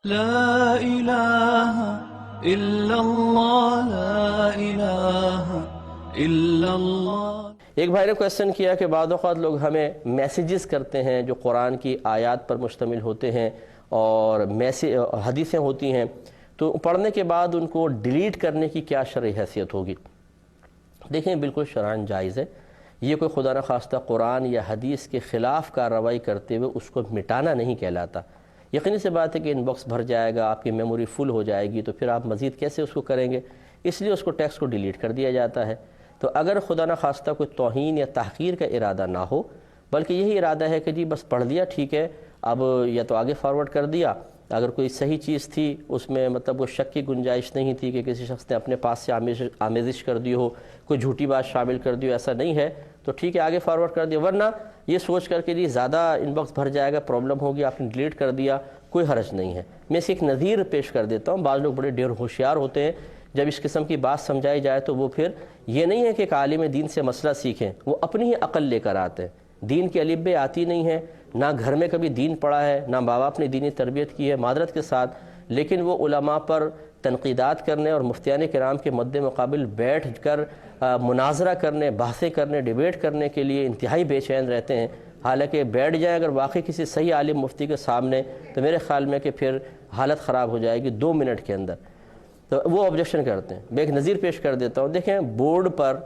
لا إله إلا الله لا إله إلا الله۔ ایک بھائی نے کویسچن کیا کہ بعض اوقات لوگ ہمیں میسیجز کرتے ہیں جو قرآن کی آیات پر مشتمل ہوتے ہیں اور حدیثیں ہوتی ہیں، تو پڑھنے کے بعد ان کو ڈیلیٹ کرنے کی کیا شرعی حیثیت ہوگی؟ دیکھیں، بالکل شرعاً جائز ہے۔ یہ کوئی خدا نخواستہ قرآن یا حدیث کے خلاف کارروائی کرتے ہوئے اس کو مٹانا نہیں کہلاتا۔ یقینی سی بات ہے کہ ان باکس بھر جائے گا، آپ کی میموری فل ہو جائے گی، تو پھر آپ مزید کیسے اس کو کریں گے؟ اس لیے اس کو ٹیکسٹ کو ڈیلیٹ کر دیا جاتا ہے۔ تو اگر خدا نخواستہ کوئی توہین یا تحقیر کا ارادہ نہ ہو، بلکہ یہی ارادہ ہے کہ جی بس پڑھ لیا، ٹھیک ہے، اب یا تو آگے فارورڈ کر دیا، اگر کوئی صحیح چیز تھی اس میں مطلب وہ شک کی گنجائش نہیں تھی کہ کسی شخص نے اپنے پاس سے آمیزش کر دی ہو، کوئی جھوٹی بات شامل کر دی ہو، ایسا نہیں ہے تو ٹھیک ہے، آگے فارورڈ کر دیا۔ ورنہ یہ سوچ کر کے جی زیادہ ان باکس بھر جائے گا، پرابلم ہوگی، آپ نے ڈیلیٹ کر دیا، کوئی حرج نہیں ہے۔ میں اس کی ایک نظیر پیش کر دیتا ہوں۔ بعض لوگ بڑے ڈیر ہوشیار ہوتے ہیں، جب اس قسم کی بات سمجھائی جائے تو وہ پھر یہ نہیں ہے کہ ایک عالم دین سے مسئلہ سیکھیں، وہ اپنی ہی عقل لے کر آتے ہیں۔ دین کی الف بے آتی نہیں ہے، نہ گھر میں کبھی دین پڑھا ہے، نہ ماں باپ نے دینی تربیت کی ہے، معذرت کے ساتھ، لیکن وہ علماء پر تنقیدات کرنے اور مفتیان کرام کے مد مقابل بیٹھ کر مناظرہ کرنے، بحثیں کرنے، ڈیبیٹ کرنے کے لیے انتہائی بے چین رہتے ہیں۔ حالانکہ بیٹھ جائیں اگر واقعی کسی صحیح عالم مفتی کے سامنے، تو میرے خیال میں کہ پھر حالت خراب ہو جائے گی 2 منٹ کے اندر۔ تو وہ آبجیکشن کرتے ہیں۔ میں ایک نظیر پیش کر دیتا ہوں۔ دیکھیں، بورڈ پر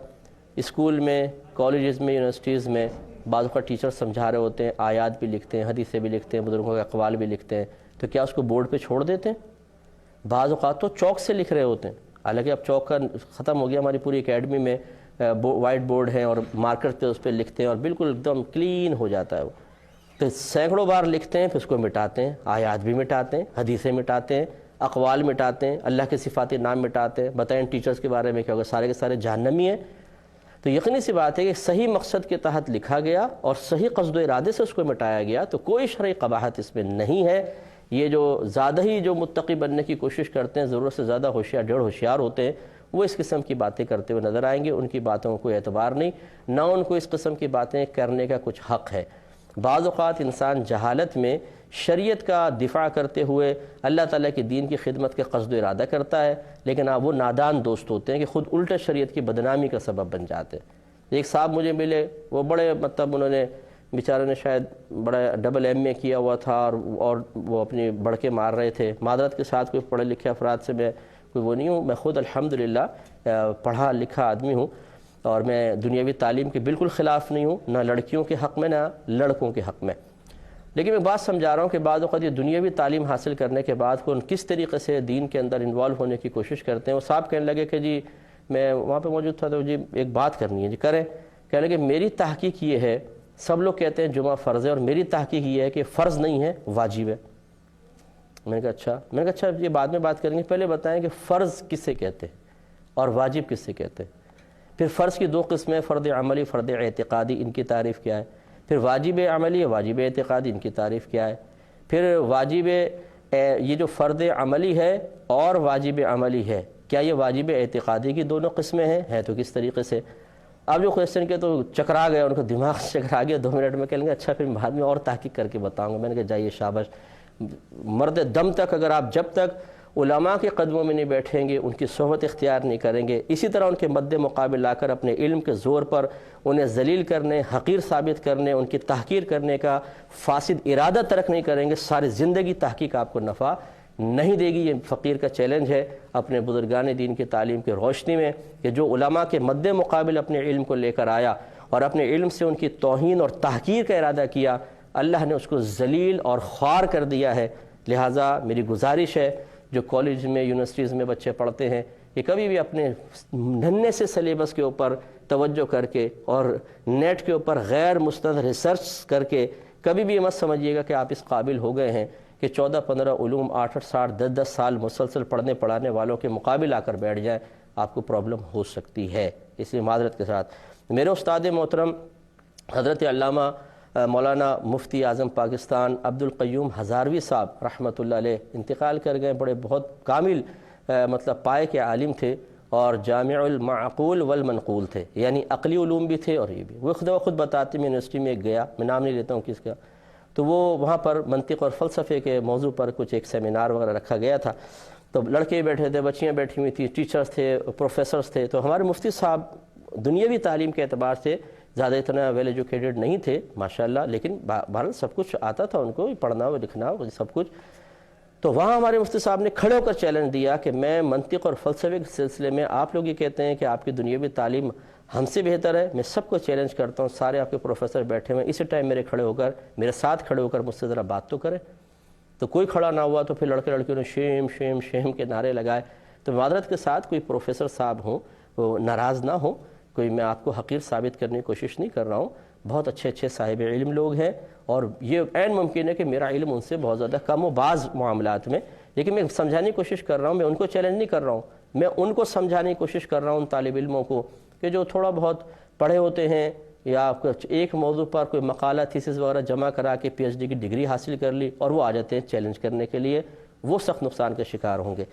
اسکول میں، کالجز میں، یونیورسٹیز میں بعض اوقات ٹیچر سمجھا رہے ہوتے ہیں، آیات بھی لکھتے ہیں، حدیثیں بھی لکھتے ہیں، بزرگوں کے اقوال بھی لکھتے ہیں، تو کیا اس کو بورڈ پہ چھوڑ دیتے ہیں؟ بعض اوقات تو چوک سے لکھ رہے ہوتے ہیں، حالانکہ اب چوک کا ختم ہو گیا، ہماری پوری اکیڈمی میں وائٹ بورڈ ہے اور مارکر پہ اس پہ لکھتے ہیں اور بالکل ایک دم کلین ہو جاتا ہے وہ۔ تو سینکڑوں بار لکھتے ہیں، پھر اس کو مٹاتے ہیں، آیات بھی مٹاتے ہیں، حدیثیں مٹاتے ہیں، اقوال مٹاتے ہیں، اللہ کے صفات نام مٹاتے ہیں۔ بتائیں ٹیچرز کے بارے میں کیا ہوگا؟ سارے کے سارے جہنمی ہیں۔ تو یقینی سی بات ہے کہ صحیح مقصد کے تحت لکھا گیا اور صحیح قصد و ارادے سے اس کو مٹایا گیا، تو کوئی شرعی قباحت اس میں نہیں ہے۔ یہ جو زیادہ ہی جو متقی بننے کی کوشش کرتے ہیں، ضرورت سے زیادہ ہوشیار، ڈیڑھ ہوشیار ہوتے ہیں، وہ اس قسم کی باتیں کرتے ہوئے نظر آئیں گے۔ ان کی باتوں کو کوئی اعتبار نہیں، نہ ان کو اس قسم کی باتیں کرنے کا کچھ حق ہے۔ بعض اوقات انسان جہالت میں شریعت کا دفاع کرتے ہوئے اللہ تعالیٰ کی دین کی خدمت کے قصد و ارادہ کرتا ہے، لیکن وہ نادان دوست ہوتے ہیں کہ خود الٹا شریعت کی بدنامی کا سبب بن جاتے ہیں۔ ایک صاحب مجھے ملے، وہ بڑے مطلب انہوں نے بیچارے نے شاید بڑا ڈبل ایم اے کیا ہوا تھا اور وہ اپنی بڑکے مار رہے تھے۔ معذرت کے ساتھ کوئی پڑھے لکھے افراد سے میں کوئی وہ نہیں ہوں، میں خود الحمدللہ پڑھا لکھا آدمی ہوں، اور میں دنیاوی تعلیم کے بالکل خلاف نہیں ہوں، نہ لڑکیوں کے حق میں نہ لڑکوں کے حق میں۔ لیکن میں بات سمجھا رہا ہوں کہ بعض اوقات یہ دنیاوی تعلیم حاصل کرنے کے بعد کون کس طریقے سے دین کے اندر انوالو ہونے کی کوشش کرتے ہیں۔ وہ صاحب کہنے لگے کہ جی میں وہاں پہ موجود تھا، تو جی ایک بات کرنی ہے، جی کریں۔ کہنے لگے میری تحقیق یہ ہے، سب لوگ کہتے ہیں جمعہ فرض ہے، اور میری تحقیق یہ ہے کہ فرض نہیں ہے، واجب ہے۔ میں نے کہا اچھا، یہ بعد میں بات کریں گے، پہلے بتائیں کہ فرض کسے کہتے ہیں اور واجب کسے کہتے ہیں۔ پھر فرض کی 2 قسمیں، فرض عملی، فرض اعتقادی، ان کی تعریف کیا ہے؟ پھر واجب عملی، واجب اعتقادی، ان کی تعریف کیا ہے؟ پھر واجب یہ جو فرض عملی ہے اور واجب عملی ہے، کیا یہ واجب اعتقادی کی دونوں قسمیں ہیں تو کس طریقے سے؟ اب جو کویسچن کیا تو چکرا گیا، ان کو دماغ چکرا گیا، 2 منٹ میں کہیں گے اچھا پھر بعد میں اور تحقیق کر کے بتاؤں گا۔ میں نے کہا جائیے، شاباش، مرد دم تک اگر آپ جب تک علماء کے قدموں میں نہیں بیٹھیں گے، ان کی صحبت اختیار نہیں کریں گے، اسی طرح ان کے مد مقابل لا کر اپنے علم کے زور پر انہیں ذلیل کرنے، حقیر ثابت کرنے، ان کی تحقیر کرنے کا فاسد ارادہ ترک نہیں کریں گے، ساری زندگی تحقیق آپ کو نفع نہیں دے گی۔ یہ فقیر کا چیلنج ہے اپنے بزرگان دین کی تعلیم کی روشنی میں، کہ جو علماء کے مد مقابل اپنے علم کو لے کر آیا اور اپنے علم سے ان کی توہین اور تحقیر کا ارادہ کیا، اللہ نے اس کو ذلیل اور خوار کر دیا ہے۔ لہٰذا میری گزارش ہے، جو کالج میں، یونیورسٹیز میں بچے پڑھتے ہیں، کہ کبھی بھی اپنے ننھے سے سلیبس کے اوپر توجہ کر کے اور نیٹ کے اوپر غیر مستند ریسرچ کر کے کبھی بھی یہ مت سمجھیے گا کہ آپ اس قابل ہو گئے ہیں کہ 14-15 علوم 8-8 سال 10-10 سال مسلسل پڑھنے پڑھانے والوں کے مقابل آ کر بیٹھ جائیں، آپ کو پرابلم ہو سکتی ہے۔ اس لیے معذرت کے ساتھ میرے استاد محترم حضرت علامہ مولانا مفتی اعظم پاکستان عبد القیوم ہزاروی صاحب رحمۃ اللہ علیہ انتقال کر گئے۔ بڑے بہت کامل مطلب پائے کے عالم تھے، اور جامع المعقول والمنقول تھے، یعنی عقلی علوم بھی تھے اور یہ بھی۔ وہ خود بتاتے، میں یونیورسٹی میں گیا، میں نام نہیں لیتا ہوں کس کا، تو وہ وہاں پر منطق اور فلسفے کے موضوع پر کچھ ایک سیمینار وغیرہ رکھا گیا تھا، تو لڑکے بیٹھے تھے، بچیاں بیٹھی ہوئی تھیں، ٹیچرز تھے، پروفیسرز تھے. تو ہمارے مفتی صاحب دنیاوی تعلیم کے اعتبار سے زیادہ اتنا ویل ایجوکیٹڈ نہیں تھے ماشاءاللہ، لیکن بہرحال سب کچھ آتا تھا ان کو، پڑھنا لکھنا سب کچھ. تو وہاں ہمارے مفتی صاحب نے کھڑے ہو کر چیلنج دیا کہ میں منطق اور فلسفے کے سلسلے میں آپ لوگ یہ کہتے ہیں کہ آپ کی دنیاوی تعلیم ہم سے بہتر ہے، میں سب کو چیلنج کرتا ہوں، سارے آپ کے پروفیسر بیٹھے ہوئے اسی ٹائم میرے ساتھ کھڑے ہو کر مجھ سے ذرا بات تو کریں. تو کوئی کھڑا نہ ہوا. تو پھر لڑکے لڑکیوں نے شیم شیم شیم کے نعرے لگائے. تو معذرت کے ساتھ کوئی پروفیسر صاحب ہوں وہ ناراض نہ ہوں، کوئی میں آپ کو حقیر ثابت کرنے کی کوشش نہیں کر رہا ہوں، بہت اچھے اچھے صاحب علم لوگ ہیں، اور یہ عین ممکن ہے کہ میرا علم ان سے بہت زیادہ کم ہو بعض معاملات میں، لیکن میں سمجھانے کی کوشش کر رہا ہوں. میں ان کو چیلنج نہیں کر رہا ہوں، میں ان کو سمجھانے کی کوشش کر رہا ہوں، ان طالب علموں کو کہ جو تھوڑا بہت پڑھے ہوتے ہیں یا ایک موضوع پر کوئی مقالہ تھیسس وغیرہ جمع کرا کے پی ایچ ڈی کی ڈگری حاصل کر لی اور وہ آ جاتے ہیں چیلنج کرنے کے لیے، وہ سخت نقصان کا شکار ہوں گے.